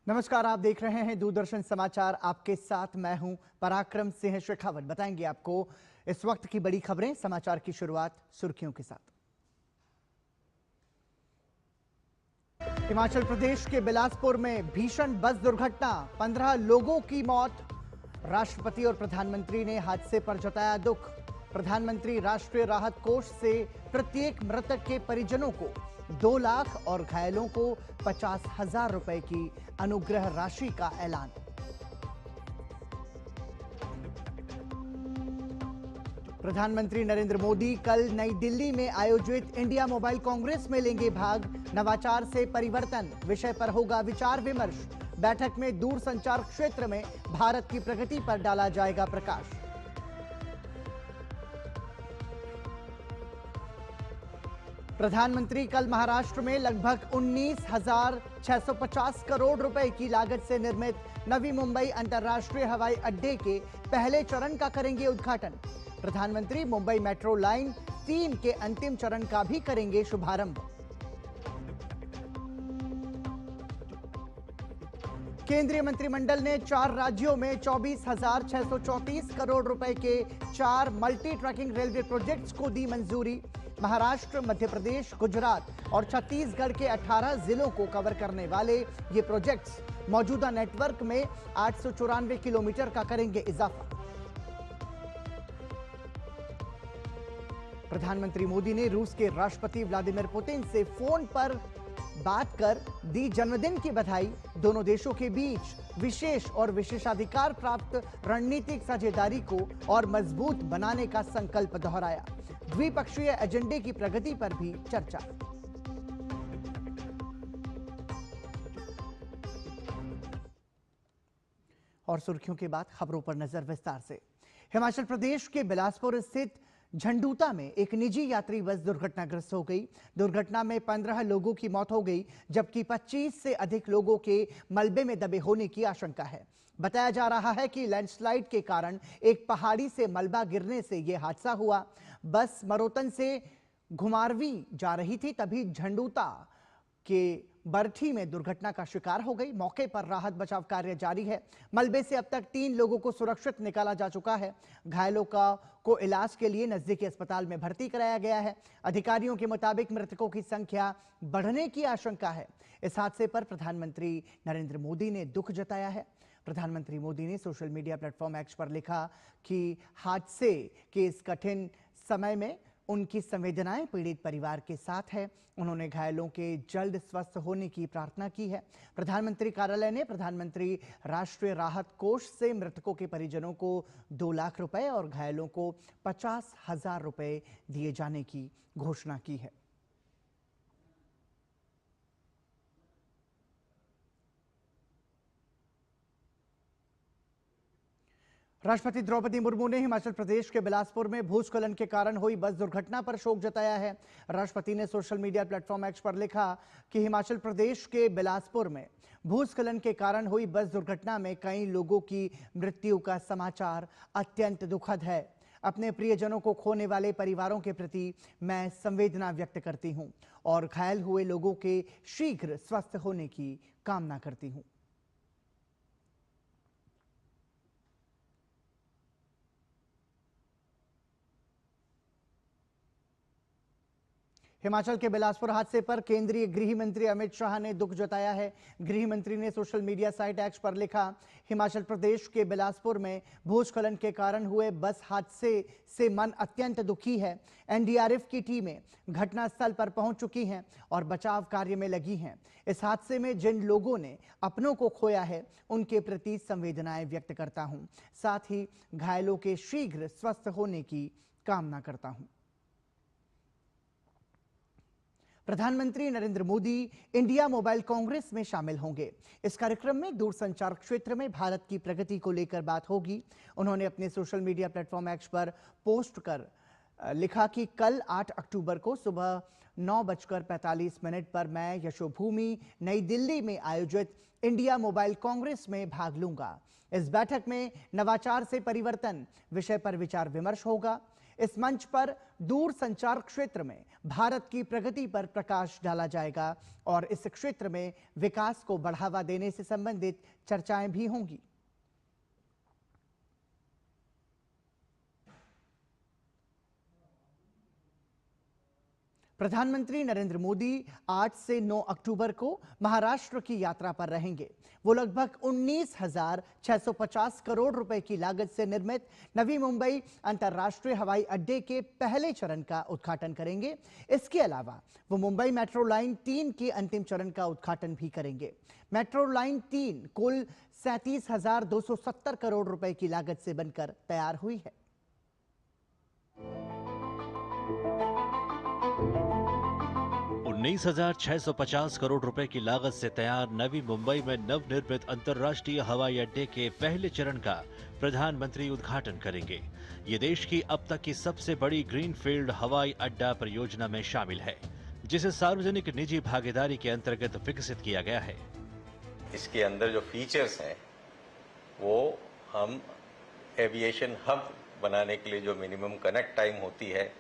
नमस्कार, आप देख रहे हैं दूरदर्शन समाचार। आपके साथ मैं हूं पराक्रम सिंह शेखावत। बताएंगे आपको इस वक्त की बड़ी खबरें। समाचार की शुरुआत सुर्खियों के साथ। हिमाचल प्रदेश के बिलासपुर में भीषण बस दुर्घटना, 15 लोगों की मौत। राष्ट्रपति और प्रधानमंत्री ने हादसे पर जताया दुख। प्रधानमंत्री राष्ट्रीय राहत कोष से प्रत्येक मृतक के परिजनों को 2 लाख और घायलों को 50,000 रुपए की अनुग्रह राशि का ऐलान। प्रधानमंत्री नरेंद्र मोदी कल नई दिल्ली में आयोजित इंडिया मोबाइल कांग्रेस में लेंगे भाग। नवाचार से परिवर्तन विषय पर होगा विचार विमर्श। बैठक में दूरसंचार क्षेत्र में भारत की प्रगति पर डाला जाएगा प्रकाश। प्रधानमंत्री कल महाराष्ट्र में लगभग 19,650 करोड़ रुपए की लागत से निर्मित नवी मुंबई अंतर्राष्ट्रीय हवाई अड्डे के पहले चरण का करेंगे उद्घाटन। प्रधानमंत्री मुंबई मेट्रो लाइन 3 के अंतिम चरण का भी करेंगे शुभारंभ। केंद्रीय मंत्रिमंडल ने 4 राज्यों में 24,634 करोड़ रुपए के 4 मल्टी ट्रैकिंग रेलवे प्रोजेक्ट्स को दी मंजूरी। महाराष्ट्र, मध्य प्रदेश, गुजरात और छत्तीसगढ़ के 18 जिलों को कवर करने वाले ये प्रोजेक्ट्स मौजूदा नेटवर्क में 894 किलोमीटर का करेंगे इजाफा। प्रधानमंत्री मोदी ने रूस के राष्ट्रपति व्लादिमीर पुतिन से फोन पर बात कर दी जन्मदिन की बधाई। दोनों देशों के बीच विशेष और विशेषाधिकार प्राप्त रणनीतिक साझेदारी को और मजबूत बनाने का संकल्प दोहराया। द्विपक्षीय एजेंडे की प्रगति पर भी चर्चा। और सुर्खियों के बाद खबरों पर नजर विस्तार से। हिमाचल प्रदेश के बिलासपुर स्थित झंडूता में एक निजी यात्री बस दुर्घटनाग्रस्त हो गई। दुर्घटना में 15 लोगों की मौत हो गई, जबकि 25 से अधिक लोगों के मलबे में दबे होने की आशंका है। बताया जा रहा है कि लैंडस्लाइड के कारण एक पहाड़ी से मलबा गिरने से यह हादसा हुआ। बस मरोतन से घुमारवी जा रही थी, तभी झंडूता के बरठी में दुर्घटना का शिकार हो गई। मौके पर राहत बचाव कार्य जारी है। मलबे से अब तक 3 लोगों को सुरक्षित निकाला जा चुका है। घायलों को इलाज के लिए नजदीकी अस्पताल में भर्ती कराया गया है। अधिकारियों के मुताबिक मृतकों की संख्या बढ़ने की आशंका है। इस हादसे पर प्रधानमंत्री नरेंद्र मोदी ने दुख जताया है। प्रधानमंत्री मोदी ने सोशल मीडिया प्लेटफॉर्म एक्स पर लिखा कि हादसे के इस कठिन समय में उनकी संवेदनाएं पीड़ित परिवार के साथ है। उन्होंने घायलों के जल्द स्वस्थ होने की प्रार्थना की है। प्रधानमंत्री कार्यालय ने प्रधानमंत्री राष्ट्रीय राहत कोष से मृतकों के परिजनों को 2 लाख रुपए और घायलों को 50,000 रुपए दिए जाने की घोषणा की है। राष्ट्रपति द्रौपदी मुर्मू ने हिमाचल प्रदेश के बिलासपुर में भूस्खलन के कारण हुई बस दुर्घटना पर शोक जताया है। राष्ट्रपति ने सोशल मीडिया प्लेटफॉर्म एक्स पर लिखा कि हिमाचल प्रदेश के बिलासपुर में भूस्खलन के कारण हुई बस दुर्घटना में कई लोगों की मृत्यु का समाचार अत्यंत दुखद है। अपने प्रियजनों को खोने वाले परिवारों के प्रति मैं संवेदना व्यक्त करती हूं और घायल हुए लोगों के शीघ्र स्वस्थ होने की कामना करती हूं। हिमाचल के बिलासपुर हादसे पर केंद्रीय गृह मंत्री अमित शाह ने दुख जताया है। गृह मंत्री ने सोशल मीडिया साइट एक्स पर लिखा, हिमाचल प्रदेश के बिलासपुर में भूस्खलन के कारण हुए बस हादसे से मन अत्यंत दुखी है। एनडीआरएफ की टीमें घटनास्थल पर पहुंच चुकी हैं और बचाव कार्य में लगी हैं। इस हादसे में जिन लोगों ने अपनों को खोया है, उनके प्रति संवेदनाएं व्यक्त करता हूं। साथ ही घायलों के शीघ्र स्वस्थ होने की कामना करता हूं। प्रधानमंत्री नरेंद्र मोदी इंडिया मोबाइल कांग्रेस में शामिल होंगे। इस कार्यक्रम में दूरसंचार क्षेत्र में भारत की प्रगति को लेकर बात होगी। उन्होंने अपने सोशल मीडिया प्लेटफॉर्म एक्स पर पोस्ट कर लिखा कि कल 8 अक्टूबर को सुबह 9:45 पर मैं यशोभूमि नई दिल्ली में आयोजित इंडिया मोबाइल कांग्रेस में भाग लूंगा। इस बैठक में नवाचार से परिवर्तन विषय पर विचार विमर्श होगा। इस मंच पर दूर संचार क्षेत्र में भारत की प्रगति पर प्रकाश डाला जाएगा और इस क्षेत्र में विकास को बढ़ावा देने से संबंधित चर्चाएं भी होंगी। प्रधानमंत्री नरेंद्र मोदी 8 से 9 अक्टूबर को महाराष्ट्र की यात्रा पर रहेंगे। वो लगभग 19,650 करोड़ रुपए की लागत से निर्मित नवी मुंबई अंतर्राष्ट्रीय हवाई अड्डे के पहले चरण का उद्घाटन करेंगे। इसके अलावा वो मुंबई मेट्रो लाइन 3 के अंतिम चरण का उद्घाटन भी करेंगे। मेट्रो लाइन 3 कुल 37,270 करोड़ रुपए की लागत से बनकर तैयार हुई है। 19,650 करोड़ रुपए की लागत से तैयार नवी मुंबई में नवनिर्मित अंतर्राष्ट्रीय हवाई अड्डे के पहले चरण का प्रधानमंत्री उद्घाटन करेंगे। ये देश की अब तक की सबसे बड़ी ग्रीनफील्ड हवाई अड्डा परियोजना में शामिल है, जिसे सार्वजनिक निजी भागीदारी के अंतर्गत विकसित किया गया है। इसके अंदर जो फीचर्स हैं वो हम एविएशन हब बनाने के लिए जो मिनिमम कनेक्ट टाइम होती है,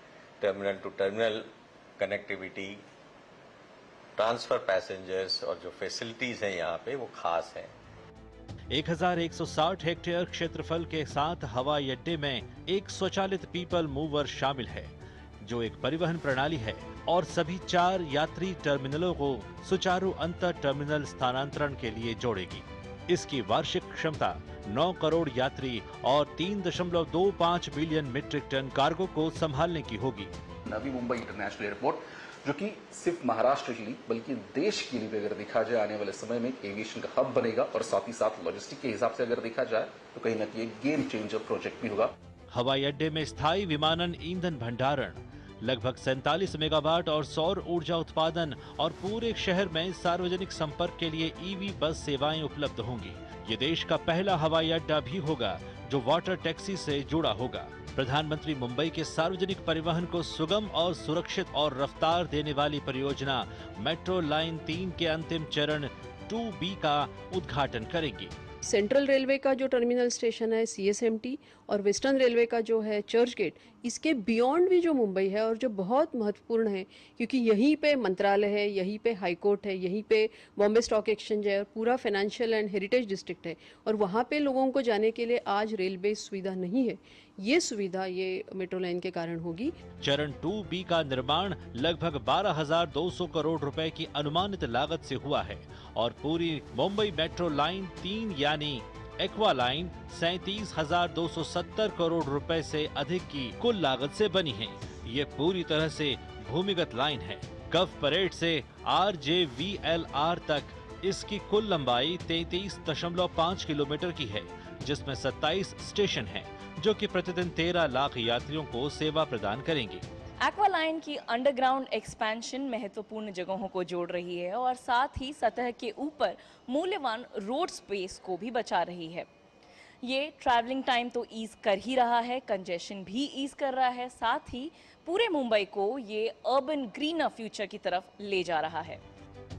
terminal to terminal connectivity, transfer passengers और जो फैसिलिटीज हैं यहाँ पे वो खास हैं। 1160 हेक्टेयर क्षेत्रफल के साथ हवाई अड्डे में एक स्वचालित पीपल मूवर शामिल है, जो एक परिवहन प्रणाली है और सभी 4 यात्री टर्मिनलों को सुचारू अंतर टर्मिनल स्थानांतरण के लिए जोड़ेगी। इसकी वार्षिक क्षमता 9 करोड़ यात्री और 3.25 बिलियन मीट्रिक टन कार्गो को संभालने की होगी। नवी मुंबई इंटरनेशनल एयरपोर्ट, जो कि सिर्फ महाराष्ट्र के लिए बल्कि देश के लिए भी अगर देखा जाए आने वाले समय में एक एविएशन का हब बनेगा और साथ ही साथ लॉजिस्टिक के हिसाब से अगर देखा जाए तो कहीं ना कहीं एक गेम चेंजर प्रोजेक्ट भी होगा। हवाई अड्डे में स्थायी विमानन ईंधन भंडारण, लगभग 47 मेगावाट और सौर ऊर्जा उत्पादन और पूरे शहर में सार्वजनिक संपर्क के लिए ईवी बस सेवाएं उपलब्ध होंगी। ये देश का पहला हवाई अड्डा भी होगा जो वाटर टैक्सी से जुड़ा होगा। प्रधानमंत्री मुंबई के सार्वजनिक परिवहन को सुगम और सुरक्षित और रफ्तार देने वाली परियोजना मेट्रो लाइन 3 के अंतिम चरण 2B का उद्घाटन करेंगी। सेंट्रल रेलवे का जो टर्मिनल स्टेशन है CSMT और वेस्टर्न रेलवे का जो है चर्च गेट, इसके बियॉन्ड भी जो मुंबई है और जो बहुत महत्वपूर्ण है, क्योंकि यहीं पे मंत्रालय है, यहीं पे हाई कोर्ट है, यहीं पे बॉम्बे स्टॉक एक्सचेंज है और पूरा फाइनेंशियल एंड हेरिटेज डिस्ट्रिक्ट है और वहाँ पे लोगों को जाने के लिए आज रेलवे सुविधा नहीं है। ये सुविधा ये मेट्रो लाइन के कारण होगी। चरण 2B का निर्माण लगभग 12,200 करोड़ रुपए की अनुमानित लागत से हुआ है और पूरी मुंबई मेट्रो लाइन 3 यानी एक्वा लाइन 37,270 करोड़ रुपए से अधिक की कुल लागत से बनी है। ये पूरी तरह से भूमिगत लाइन है। कफ परेड से RJVLR तक इसकी कुल लंबाई 33.5 किलोमीटर की है, जिसमें 27 स्टेशन हैं, जो कि प्रतिदिन 13 लाख यात्रियों को सेवा प्रदान करेंगी। एक्वा लाइन की अंडरग्राउंड एक्सपेंशन महत्वपूर्ण जगहों को जोड़ रही है और साथ ही सतह के ऊपर मूल्यवान रोड स्पेस को भी बचा रही है। ये ट्रैवलिंग टाइम तो ईज कर ही रहा है, कंजेशन भी ईज कर रहा है, साथ ही पूरे मुंबई को ये अर्बन ग्रीनर फ्यूचर की तरफ ले जा रहा है।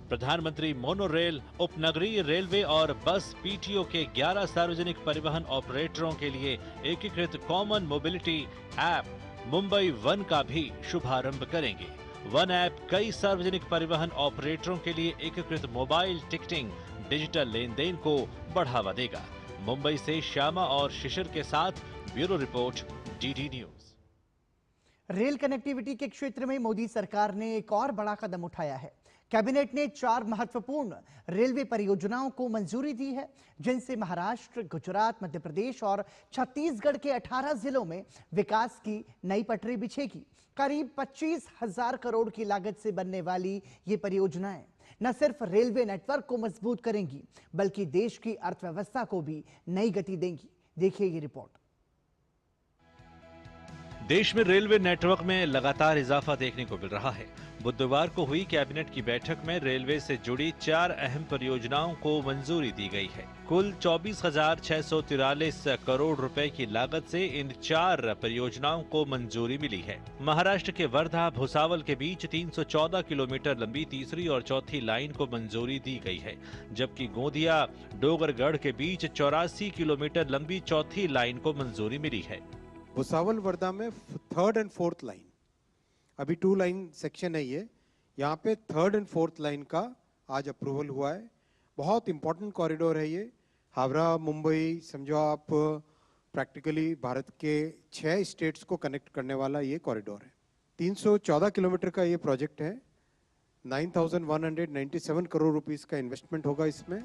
प्रधानमंत्री मोनोरेल, उपनगरीय रेलवे और बस PTO के 11 सार्वजनिक परिवहन ऑपरेटरों के लिए एकीकृत common mobility app Mumbai one का भी शुभारंभ करेंगे। वन ऐप कई सार्वजनिक परिवहन ऑपरेटरों के लिए एकीकृत मोबाइल टिकटिंग, डिजिटल लेन देन को बढ़ावा देगा। मुंबई से श्यामा और शिशिर के साथ bureau report, DD news. Rail connectivity के क्षेत्र में मोदी सरकार ने एक और बड़ा कदम उठाया है। कैबिनेट ने 4 महत्वपूर्ण रेलवे परियोजनाओं को मंजूरी दी है, जिनसे महाराष्ट्र, गुजरात, मध्य प्रदेश और छत्तीसगढ़ के 18 जिलों में विकास की नई पटरी बिछेगी। करीब 25,000 करोड़ की लागत से बनने वाली ये परियोजनाएं न सिर्फ रेलवे नेटवर्क को मजबूत करेंगी, बल्कि देश की अर्थव्यवस्था को भी नई गति देंगी। देखिए ये रिपोर्ट। देश में रेलवे नेटवर्क में लगातार इजाफा देखने को मिल रहा है। बुधवार को हुई कैबिनेट की बैठक में रेलवे से जुड़ी 4 अहम परियोजनाओं को मंजूरी दी गई है। कुल 24,643 करोड़ रुपए की लागत से इन 4 परियोजनाओं को मंजूरी मिली है। महाराष्ट्र के वर्धा भुसावल के बीच 314 किलोमीटर लंबी तीसरी और चौथी लाइन को मंजूरी दी गई है, जबकि गोंदिया डोगरगढ़ के बीच 84 किलोमीटर लंबी चौथी लाइन को मंजूरी मिली है। भुसावल वर्धा में 3rd and 4th लाइन, अभी 2 लाइन सेक्शन है ये, यहाँ पे 3rd and 4th लाइन का आज अप्रूवल हुआ है। बहुत इंपॉर्टेंट कॉरिडोर है ये, हावड़ा मुंबई समझो आप, प्रैक्टिकली भारत के 6 स्टेट्स को कनेक्ट करने वाला ये कॉरिडोर है। 314 किलोमीटर का ये प्रोजेक्ट है, 9,197 करोड़ रुपीस का इन्वेस्टमेंट होगा इसमें।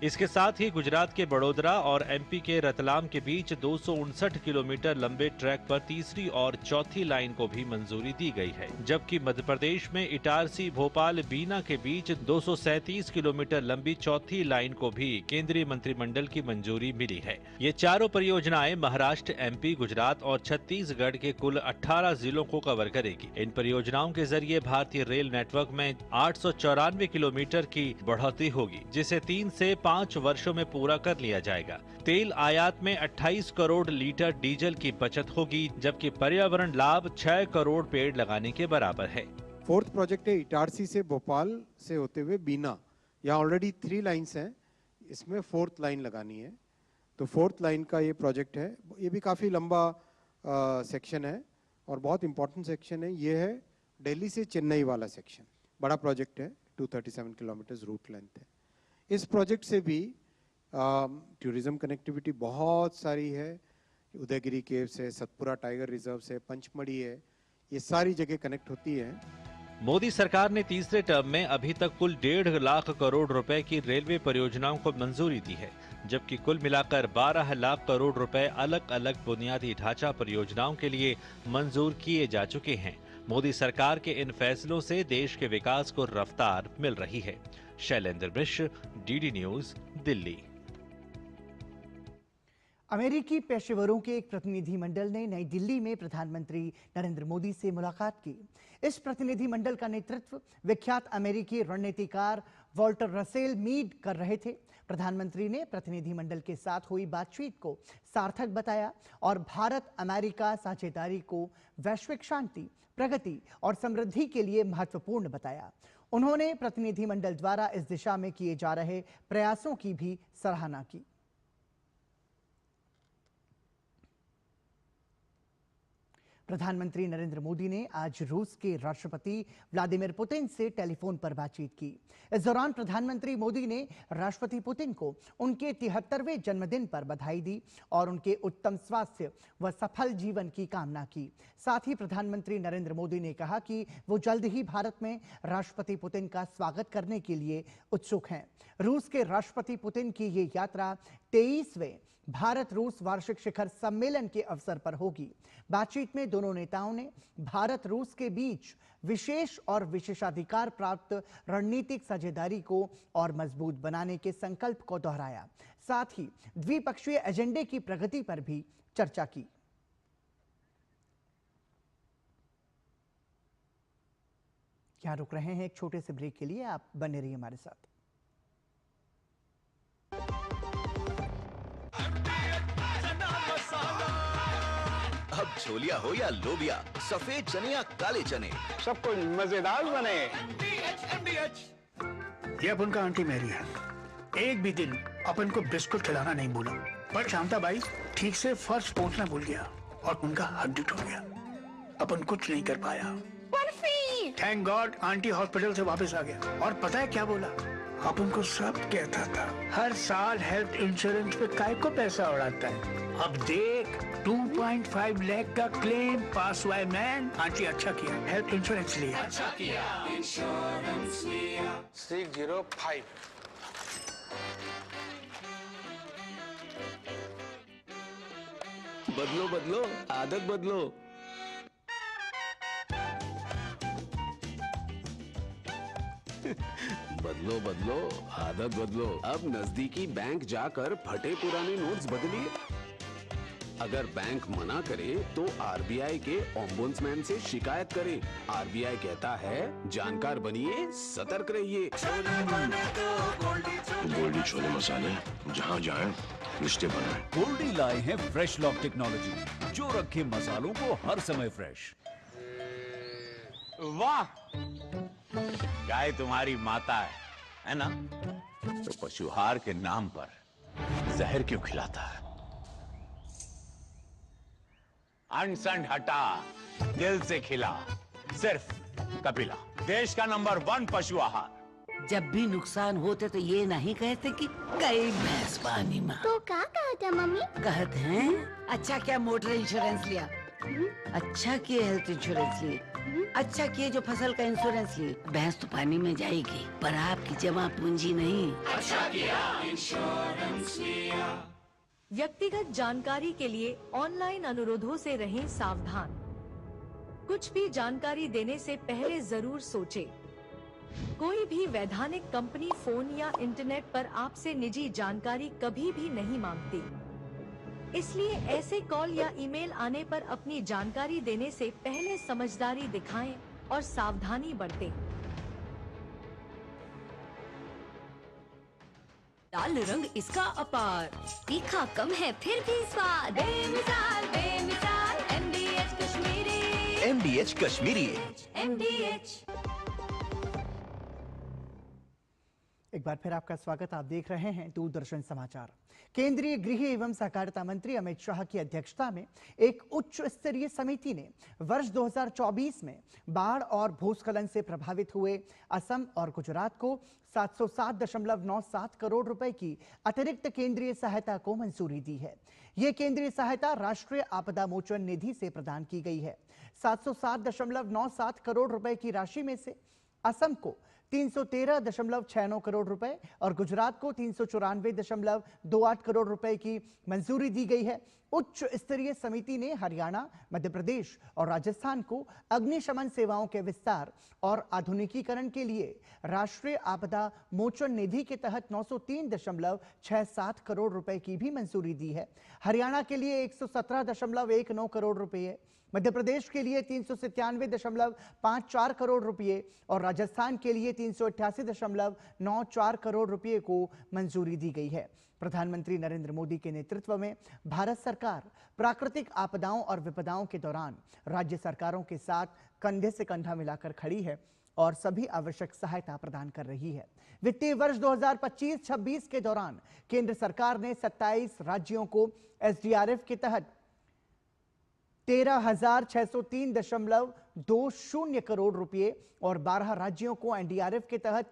इसके साथ ही गुजरात के बड़ोदरा और एमपी के रतलाम के बीच 259 किलोमीटर लंबे ट्रैक पर तीसरी और चौथी लाइन को भी मंजूरी दी गई है, जबकि मध्य प्रदेश में इटारसी भोपाल बीना के बीच 237 किलोमीटर लंबी चौथी लाइन को भी केंद्रीय मंत्रिमंडल की मंजूरी मिली है। ये चारों परियोजनाएं महाराष्ट्र, एमपी, गुजरात और छत्तीसगढ़ के कुल 18 जिलों को कवर करेगी। इन परियोजनाओं के जरिए भारतीय रेल नेटवर्क में 894 किलोमीटर की बढ़ोतरी होगी, जिसे 3 से 5 वर्षों में पूरा कर लिया जाएगा। तेल आयात में 28 करोड़ लीटर डीजल की बचत होगी, जबकि पर्यावरण लाभ 6 करोड़ पेड़ लगाने के बराबर है। 4th प्रोजेक्ट है इटारसी से भोपाल से होते हुए बीना, यहाँ ऑलरेडी 3 लाइन्स हैं, इसमें 4th लाइन लगानी है, तो 4th लाइन का ये प्रोजेक्ट है। ये भी काफ़ी लंबा सेक्शन है और बहुत इंपॉर्टेंट सेक्शन है। ये है दिल्ली से चेन्नई वाला सेक्शन, बड़ा प्रोजेक्ट है, 237 किलोमीटर रूट लेंथ है। इस प्रोजेक्ट से भी टूरिज्म कनेक्टिविटी बहुत सारी है, उदयगिरी केव्स है, सतपुरा टाइगर रिजर्व है, पंचमढ़ी है, ये सारी जगह कनेक्ट होती है। मोदी सरकार ने तीसरे टर्म में अभी तक कुल 1.5 लाख करोड़ रुपए की रेलवे परियोजनाओं को मंजूरी दी है, जबकि कुल मिलाकर 12 लाख करोड़ रुपए अलग अलग बुनियादी ढांचा परियोजनाओं के लिए मंजूर किए जा चुके हैं। मोदी सरकार के इन फैसलों से देश के विकास को रफ्तार मिल रही है। शैलेंद्र मिश्र, डीडी न्यूज, दिल्ली। अमेरिकी पेशेवरों के एक प्रतिनिधिमंडल ने नई दिल्ली में प्रधानमंत्री नरेंद्र मोदी से मुलाकात की। इस प्रतिनिधिमंडल का नेतृत्व विख्यात अमेरिकी रणनीतिकार वॉल्टर रसेल मीड कर रहे थे। प्रधानमंत्री ने प्रतिनिधिमंडल के साथ हुई बातचीत को सार्थक बताया और भारत अमेरिका साझेदारी को वैश्विक शांति, प्रगति और समृद्धि के लिए महत्वपूर्ण बताया। उन्होंने प्रतिनिधिमंडल द्वारा इस दिशा में किए जा रहे प्रयासों की भी सराहना की। प्रधानमंत्री नरेंद्र मोदी ने आज रूस के राष्ट्रपति व्लादिमीर पुतिन से टेलीफोन पर बातचीत की। इस दौरान प्रधानमंत्री मोदी ने राष्ट्रपति पुतिन को उनके 73वें जन्मदिन पर बधाई दी और उनके उत्तम स्वास्थ्य व सफल जीवन की कामना की। साथ ही प्रधानमंत्री नरेंद्र मोदी ने कहा कि वो जल्द ही भारत में राष्ट्रपति पुतिन का स्वागत करने के लिए उत्सुक हैं। रूस के राष्ट्रपति पुतिन की ये यात्रा 23वें भारत रूस वार्षिक शिखर सम्मेलन के अवसर पर होगी। बातचीत में दोनों नेताओं ने भारत रूस के बीच विशेष और विशेषाधिकार प्राप्त रणनीतिक साझेदारी को और मजबूत बनाने के संकल्प को दोहराया। साथ ही द्विपक्षीय एजेंडे की प्रगति पर भी चर्चा की। यहां रुक रहे हैं एक छोटे से ब्रेक के लिए, आप बने रहिए हमारे साथ। अब छोलिया हो या लोबिया, सफेद चने या काले चने, सब कुछ मजेदार बने। ये अपन का आंटी मैरी है। एक भी दिन अपन को बिस्कुट खिलाना नहीं भूला, पर शांता बाई ठीक से फर्श पोंछना भूल गया और उनका हड्डी टूट गया। अपन कुछ नहीं कर पाया। थैंक गॉड आंटी हॉस्पिटल से वापस आ गया और पता है क्या बोला? अपन को सब कहता था हर साल हेल्थ इंश्योरेंस पे काय को पैसा उड़ाता है। अब देख 2.5 लाख का क्लेम पास हुआ है। मैन आंटी अच्छा किया हेल्थ इंश्योरेंस लिया। अच्छा किया इंश्योरेंस लिया। 605 बदलो बदलो आदत बदलो। बदलो बदलो आदत बदलो। अब नजदीकी बैंक जाकर फटे पुराने नोट्स बदलिए। अगर बैंक मना करे तो आरबीआई के ओम्बुड्समैन से शिकायत करें। आरबीआई कहता है जानकार बनिए, सतर्क रहिए। गोल्डी छोले मसाले जहाँ जाए रिश्ते बनाए। गोल्डी लाए हैं फ्रेश लॉक टेक्नोलॉजी जो रखे मसालों को हर समय फ्रेश। वाह, गाय तुम्हारी माता है ना? तो पशुहार के नाम पर जहर क्यों खिलाता है? अनसन हटा, दिल से खिला, सिर्फ कपिला, देश का नंबर 1 पशु आहार। जब भी नुकसान होते तो ये नहीं कहते कि गई भैंस पानी में। तो क्या कहते मम्मी? कहते हैं अच्छा क्या मोटर इंश्योरेंस लिया, अच्छा किए हेल्थ इंश्योरेंस लिए, अच्छा किए जो फसल का इंश्योरेंस लिए। भैंस तो पानी में जाएगी पर आपकी जमा पूंजी नहीं। अच्छा किया इंश्योरेंस लिया। व्यक्तिगत जानकारी के लिए ऑनलाइन अनुरोधों से रहें सावधान। कुछ भी जानकारी देने से पहले जरूर सोचें। कोई भी वैधानिक कंपनी फोन या इंटरनेट पर आपसे निजी जानकारी कभी भी नहीं मांगती, इसलिए ऐसे कॉल या ईमेल आने पर अपनी जानकारी देने से पहले समझदारी दिखाएं और सावधानी बरतें। लाल रंग इसका अपार, तीखा कम है फिर भी स्वाद, बेमिसाल बेमिसाल MDH Kashmiri. MDH Kashmiri. MDH। एक बार फिर आपका स्वागत। आप देख रहे हैं दूरदर्शन समाचार। केंद्रीय गृह एवं सहकारिता मंत्री अमित शाह की अध्यक्षता में एक उच्च स्तरीय समिति ने वर्ष 2024 में बाढ़ और भूस्खलन से प्रभावित हुए असम और गुजरात को 707.97 करोड़ रुपए की अतिरिक्त केंद्रीय सहायता को मंजूरी दी है। ये केंद्रीय सहायता राष्ट्रीय आपदा मोचन निधि से प्रदान की गई है। 707.97 करोड़ रुपए की राशि में से असम को 313.69 करोड़ रुपए और गुजरात को 394.28 करोड़ रुपए की मंजूरी दी गई है। उच्च स्तरीय समिति ने हरियाणा, मध्य प्रदेश और राजस्थान को अग्निशमन सेवाओं के विस्तार और आधुनिकीकरण के लिए राष्ट्रीय आपदा मोचन निधि के तहत 903.67 करोड़ रुपए की भी मंजूरी दी है। हरियाणा के लिए 117.19 करोड़ रुपए, मध्य प्रदेश के लिए 397.54 करोड़ रुपए और राजस्थान के लिए 388.94 करोड़ रुपए को मंजूरी दी गई है। प्रधानमंत्री नरेंद्र मोदी के नेतृत्व में भारत सरकार प्राकृतिक आपदाओं और विपदाओं के दौरान राज्य सरकारों के साथ कंधे से कंधा मिलाकर खड़ी है और सभी आवश्यक सहायता प्रदान कर रही है। वित्तीय वर्ष 2025-26 के दौरान केंद्र सरकार ने 27 राज्यों को एसडीआरएफ के तहत 13,603.20 करोड़ रुपए और 12 राज्यों को एनडीआरएफ के तहत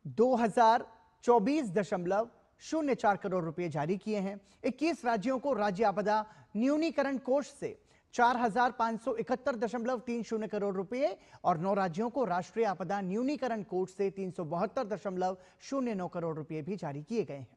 2,024.04 करोड़ रुपए जारी किए हैं। 21 राज्यों को राज्य आपदा न्यूनीकरण कोष से 4,571.30 करोड़ रुपए और 9 राज्यों को राष्ट्रीय आपदा न्यूनीकरण कोष से 372.09 करोड़ रुपए भी जारी किए गए हैं।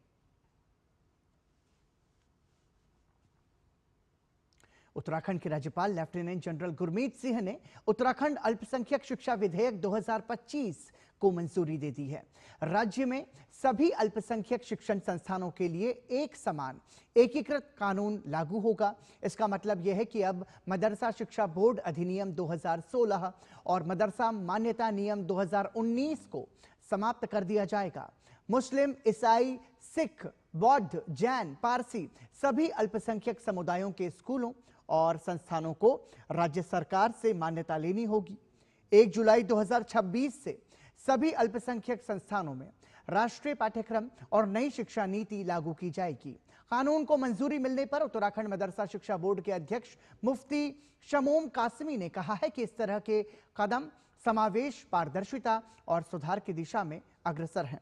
उत्तराखंड के राज्यपाल लेफ्टिनेंट जनरल गुरमीत सिंह ने उत्तराखंड अल्पसंख्यक शिक्षा विधेयक 2025 को मंजूरी दे दी है। राज्य में सभी अल्पसंख्यक शिक्षण संस्थानों के लिए एक समान एकीकृत कानून लागू होगा। इसका मतलब यह है कि अब मदरसा शिक्षा बोर्ड अधिनियम 2016 और मदरसा मान्यता नियम 2019 को समाप्त कर दिया जाएगा। मुस्लिम, ईसाई, सिख, बौद्ध, जैन, पारसी सभी अल्पसंख्यक समुदायों के स्कूलों और संस्थानों को राज्य सरकार से मान्यता लेनी होगी। 1 जुलाई 2026 से सभी अल्पसंख्यक संस्थानों में राष्ट्रीय पाठ्यक्रम और नई शिक्षा नीति लागू की जाएगी। कानून को मंजूरी मिलने पर उत्तराखंड मदरसा शिक्षा बोर्ड के अध्यक्ष मुफ्ती शमूम कासमी ने कहा है कि इस तरह के कदम समावेश, पारदर्शिता और सुधार की दिशा में अग्रसर हैं।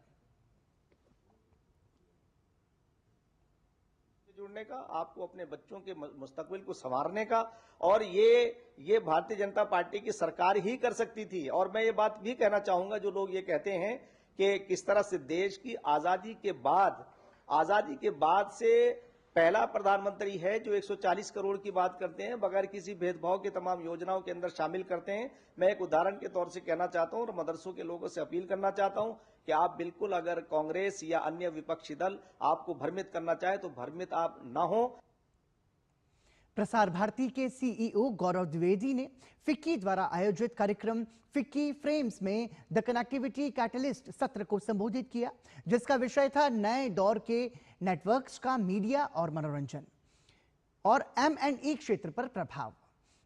जुड़ने का, आपको अपने बच्चों के मुस्तकबिल को संवारने का, और ये भारतीय जनता पार्टी की सरकार ही कर सकती थी। और मैं ये बात भी कहना चाहूंगा, जो लोग ये कहते हैं कि किस तरह से देश की आजादी के बाद से पहला प्रधानमंत्री है जो 140 करोड़ की बात करते हैं, बगैर किसी भेदभाव के तमाम योजनाओं के अंदर शामिल करते हैं। मैं एक उदाहरण के तौर से कहना चाहता हूं और मदरसों के लोगों से अपील करना चाहता हूं कि आप बिल्कुल, अगर कांग्रेस या अन्य विपक्षी दल आपको भ्रमित करना चाहे तो भ्रमित आप ना हो। प्रसार भारती के सीईओ गौरव द्विवेदी ने फिक्की द्वारा आयोजित कार्यक्रम फिक्की फ्रेम्स में द कनेक्टिविटी कैटलिस्ट सत्र को संबोधित किया, जिसका विषय था नए दौर के नेटवर्क्स का मीडिया और मनोरंजन और M&E क्षेत्र पर प्रभाव।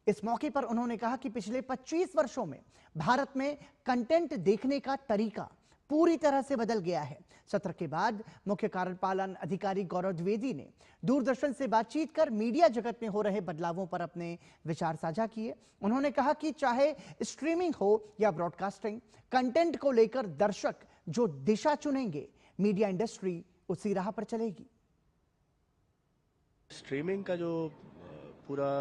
इस मौके पर उन्होंने कहा कि पिछले 25 वर्षों में भारत में कंटेंट देखने का तरीका पूरी तरह से बदल गया है। सत्र के बाद मुख्य कार्यपालन अधिकारी गौरव द्विवेदी ने दूरदर्शन से बातचीत कर मीडिया जगत में हो रहे बदलावों पर अपने विचार साझा किए। उन्होंने कहा कि चाहे स्ट्रीमिंग हो या ब्रॉडकास्टिंग, कंटेंट को लेकर दर्शक जो दिशा चुनेंगे, मीडिया इंडस्ट्री उसी राह पर चलेगी। स्ट्रीमिंग का जो पूरा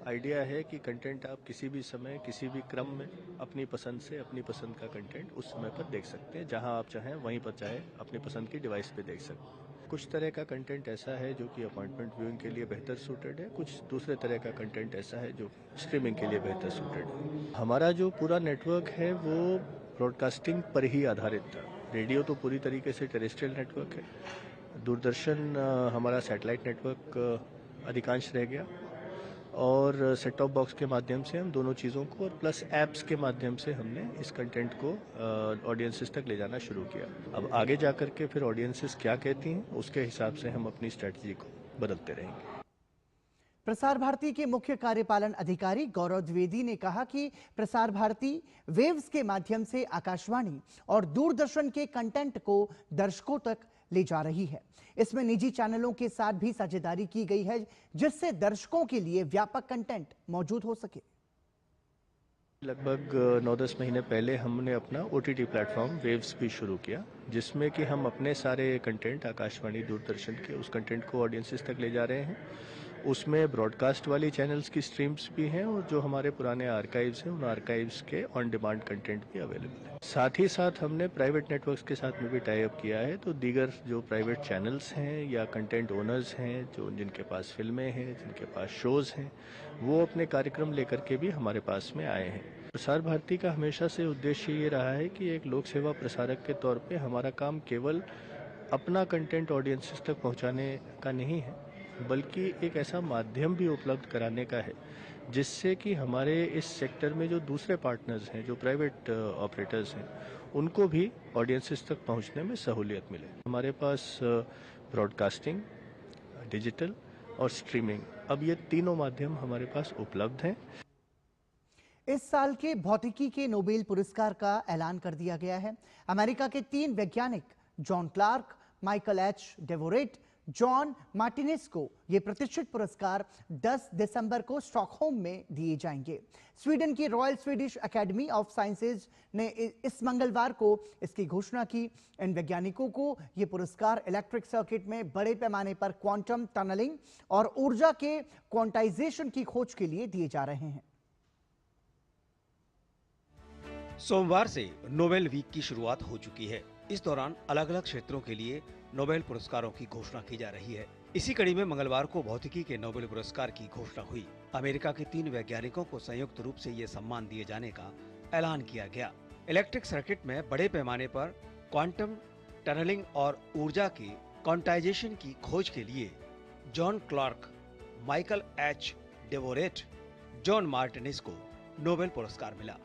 आइडिया है कि कंटेंट आप किसी भी समय, किसी भी क्रम में अपनी पसंद से अपनी पसंद का कंटेंट उस समय पर देख सकते हैं। जहां आप चाहें वहीं पर चाहे अपनी पसंद की डिवाइस पे देख सकते हैं। कुछ तरह का कंटेंट ऐसा है जो कि अपॉइंटमेंट व्यूइंग के लिए बेहतर सूटेड है, कुछ दूसरे तरह का कंटेंट ऐसा है जो स्ट्रीमिंग के लिए बेहतर सूटेड है। हमारा जो पूरा नेटवर्क है वो ब्रॉडकास्टिंग पर ही आधारित था। रेडियो तो पूरी तरीके से टेरेस्ट्रियल नेटवर्क है, दूरदर्शन हमारा सैटेलाइट नेटवर्क अधिकांश रह गया, और सेट टॉप बॉक्स के माध्यम से हम दोनों चीज़ों को और प्लस ऐप्स के माध्यम से हमने इस कंटेंट को ऑडियंसेस तक ले जाना शुरू किया। अब आगे जाकर के फिर ऑडियंसेस क्या कहती हैं उसके हिसाब से हम अपनी स्ट्रैटेजी को बदलते रहेंगे। प्रसार भारती के मुख्य कार्यपालन अधिकारी गौरव द्विवेदी ने कहा कि प्रसार भारती वेव्स के माध्यम से आकाशवाणी और दूरदर्शन के कंटेंट को दर्शकों तक ले जा रही है। इसमें निजी चैनलों के साथ भी साझेदारी की गई है, जिससे दर्शकों के लिए व्यापक कंटेंट मौजूद हो सके। लगभग 9-10 महीने पहले हमने अपना OTT प्लेटफॉर्म वेव्स भी शुरू किया, जिसमें कि हम अपने सारे कंटेंट आकाशवाणी दूरदर्शन के उस कंटेंट को ऑडियंसेस तक ले जा रहे हैं। उसमें ब्रॉडकास्ट वाली चैनल्स की स्ट्रीम्स भी हैं और जो हमारे पुराने आर्काइव्स हैं उन आर्काइव्स के ऑन डिमांड कंटेंट भी अवेलेबल है। साथ ही साथ हमने प्राइवेट नेटवर्क्स के साथ में भी टाई अप किया है, तो दीगर जो प्राइवेट चैनल्स हैं या कंटेंट ओनर्स हैं जो जिनके पास फिल्में हैं, जिनके पास शोज़ हैं, वो अपने कार्यक्रम लेकर के भी हमारे पास में आए हैं। प्रसार भारती का हमेशा से उद्देश्य ये रहा है कि एक लोक सेवा प्रसारक के तौर पे हमारा काम केवल अपना कंटेंट ऑडियंसेस तक पहुंचाने का नहीं है, बल्कि एक ऐसा माध्यम भी उपलब्ध कराने का है जिससे कि हमारे इस सेक्टर में जो दूसरे पार्टनर्स हैं, जो प्राइवेट ऑपरेटर्स हैं, उनको भी ऑडियंसेस तक पहुंचने में सहूलियत मिले। हमारे पास ब्रॉडकास्टिंग, डिजिटल और स्ट्रीमिंग, अब ये तीनों माध्यम हमारे पास उपलब्ध हैं। इस साल के भौतिकी के नोबेल पुरस्कार का ऐलान कर दिया गया है। अमेरिका के 3 वैज्ञानिक John Clarke, Michael H Devoret, John Martinis को ये प्रतिष्ठित पुरस्कार 10 दिसंबर को स्टॉकहोम में दिए जाएंगे। स्वीडन की royal Swedish academy of sciences ने इस मंगलवार को इसकी घोषणा की। इन वैज्ञानिकों को ये पुरस्कार इलेक्ट्रिक सर्किट में बड़े पैमाने पर क्वांटम टनलिंग और ऊर्जा के क्वांटाइजेशन की खोज के लिए दिए जा रहे हैं। सोमवार से नोबेल वीक की शुरुआत हो चुकी है। इस दौरान अलग अलग क्षेत्रों के लिए नोबेल पुरस्कारों की घोषणा की जा रही है। इसी कड़ी में मंगलवार को भौतिकी के नोबेल पुरस्कार की घोषणा हुई। अमेरिका के 3 वैज्ञानिकों को संयुक्त रूप से ये सम्मान दिए जाने का ऐलान किया गया। इलेक्ट्रिक सर्किट में बड़े पैमाने पर क्वांटम टनलिंग और ऊर्जा के क्वांटाइजेशन की खोज के लिए John Clarke, Michael H Devoret, John Martinis को नोबेल पुरस्कार मिला।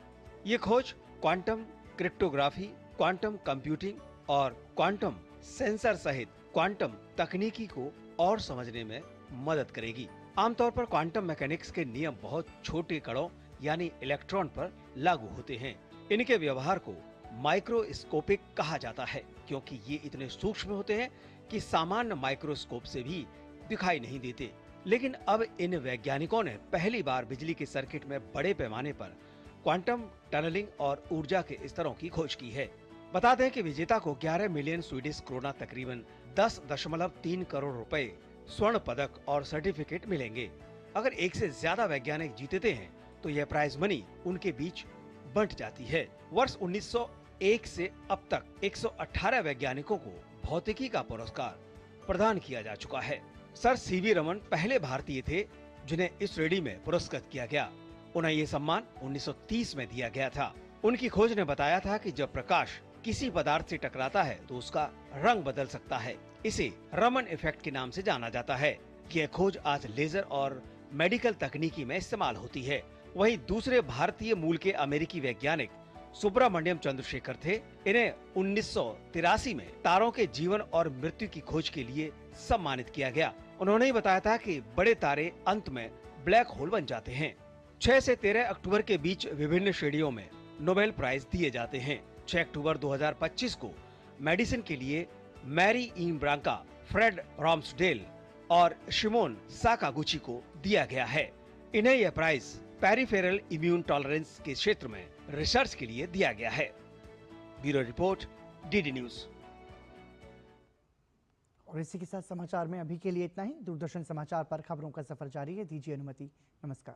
ये खोज क्वांटम क्रिप्टोग्राफी, क्वांटम कंप्यूटिंग और क्वांटम सेंसर सहित क्वांटम तकनीकी को और समझने में मदद करेगी। आमतौर पर क्वांटम मैकेनिक्स के नियम बहुत छोटे कणों यानी इलेक्ट्रॉन पर लागू होते हैं। इनके व्यवहार को माइक्रोस्कोपिक कहा जाता है, क्योंकि ये इतने सूक्ष्म होते हैं कि सामान्य माइक्रोस्कोप से भी दिखाई नहीं देते। लेकिन अब इन वैज्ञानिकों ने पहली बार बिजली के सर्किट में बड़े पैमाने पर क्वांटम टनलिंग और ऊर्जा के स्तरों की खोज की है। बता दें कि विजेता को 11 मिलियन स्वीडिश क्रोना तकरीबन 10.3 करोड़ रुपए, स्वर्ण पदक और सर्टिफिकेट मिलेंगे। अगर एक से ज्यादा वैज्ञानिक जीतते हैं तो यह प्राइज मनी उनके बीच बंट जाती है। वर्ष 1901 से अब तक 118 वैज्ञानिकों को भौतिकी का पुरस्कार प्रदान किया जा चुका है। सर सीवी रमन पहले भारतीय थे जिन्हें इस श्रेणी में पुरस्कृत किया गया। उन्हें ये सम्मान 1930 में दिया गया था। उनकी खोज ने बताया था कि जब प्रकाश किसी पदार्थ से टकराता है तो उसका रंग बदल सकता है। इसे रमन इफेक्ट के नाम से जाना जाता है। यह खोज आज लेजर और मेडिकल तकनीकी में इस्तेमाल होती है। वहीं दूसरे भारतीय मूल के अमेरिकी वैज्ञानिक सुब्रमण्यम चंद्रशेखर थे। इन्हें 1983 में तारों के जीवन और मृत्यु की खोज के लिए सम्मानित किया गया। उन्होंने ही बताया था कि बड़े तारे अंत में ब्लैक होल बन जाते हैं। 6 से 13 अक्टूबर के बीच विभिन्न श्रेणियों में नोबेल प्राइज दिए जाते हैं। 6 अक्टूबर 2025 को मेडिसिन के लिए मैरी ईम ब्रांका, फ्रेड रॉम्सडेल और शिमोन साकागुची को दिया गया है। इन्हें यह प्राइज पेरिफेरल इम्यून टॉलरेंस के क्षेत्र में रिसर्च के लिए दिया गया है। Bureau report, DD news. और इसी के साथ समाचार में अभी के लिए इतना ही। दूरदर्शन समाचार पर खबरों का सफर जारी है। दीजिए अनुमति। नमस्कार।